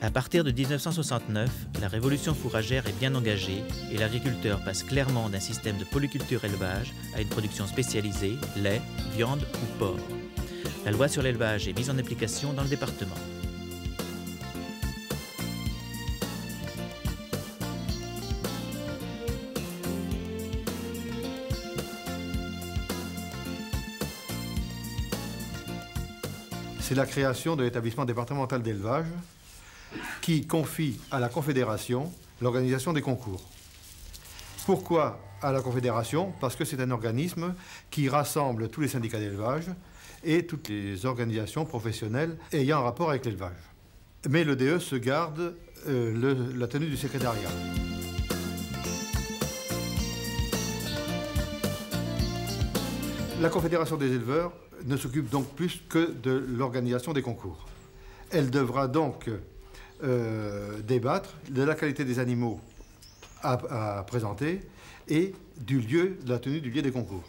À partir de 1969, la révolution fourragère est bien engagée et l'agriculteur passe clairement d'un système de polyculture-élevage à une production spécialisée, lait, viande ou porc. La loi sur l'élevage est mise en application dans le département. C'est la création de l'établissement départemental d'élevage qui confie à la Confédération l'organisation des concours. Pourquoi à la Confédération? Parce que c'est un organisme qui rassemble tous les syndicats d'élevage et toutes les organisations professionnelles ayant un rapport avec l'élevage. Mais le DE se garde la tenue du secrétariat. La Confédération des éleveurs ne s'occupe donc plus que de l'organisation des concours. Elle devra donc débattre de la qualité des animaux à présenter et du lieu, de la tenue du lieu des concours.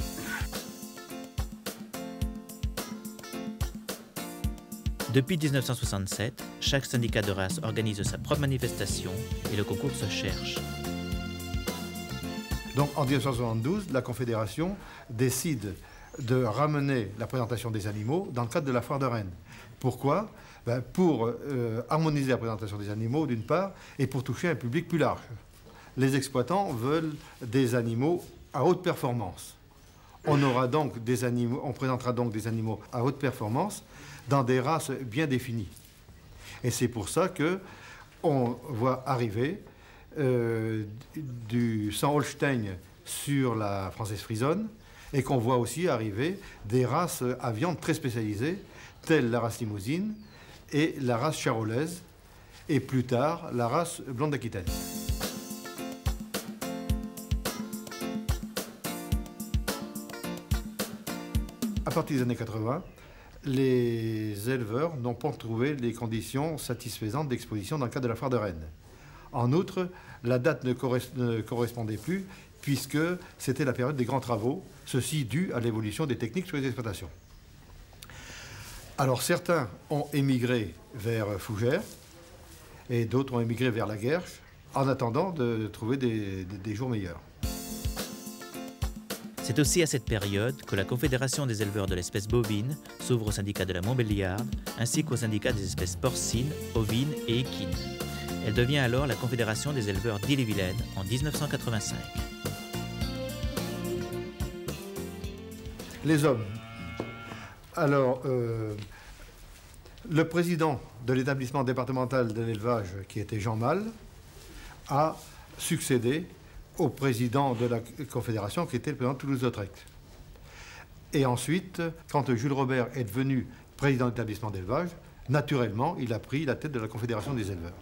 Depuis 1967, chaque syndicat de race organise sa propre manifestation et le concours se cherche. Donc en 1972, la Confédération décide de ramener la présentation des animaux dans le cadre de la foire de Rennes. Pourquoi? Pour harmoniser la présentation des animaux d'une part et pour toucher un public plus large. Les exploitants veulent des animaux à haute performance. On présentera donc des animaux à haute performance dans des races bien définies. Et c'est pour ça qu'on voit arriver du sang Holstein sur la française frisonne et qu'on voit aussi arriver des races à viande très spécialisées, telles la race limousine et la race charolaise, et plus tard la race blonde d'Aquitaine. À partir des années 80, les éleveurs n'ont pas trouvé les conditions satisfaisantes d'exposition dans le cadre de la foire de Rennes. En outre, la date ne correspondait plus puisque c'était la période des grands travaux, ceci dû à l'évolution des techniques sur les exploitations. Alors certains ont émigré vers Fougères et d'autres ont émigré vers la Guerche en attendant de trouver des jours meilleurs. C'est aussi à cette période que la Confédération des éleveurs de l'espèce bovine s'ouvre au syndicat de la Montbéliarde ainsi qu'au syndicat des espèces porcines, ovines et équines. Elle devient alors la Confédération des éleveurs d'Ille-et-Vilaine en 1985. Les hommes. Alors, le président de l'établissement départemental de l'élevage, qui était Jean Mal, a succédé au président de la Confédération, qui était le président de Toulouse-Lautrec. Et ensuite, quand Jules Robert est devenu président de l'établissement d'élevage, naturellement, il a pris la tête de la Confédération des éleveurs.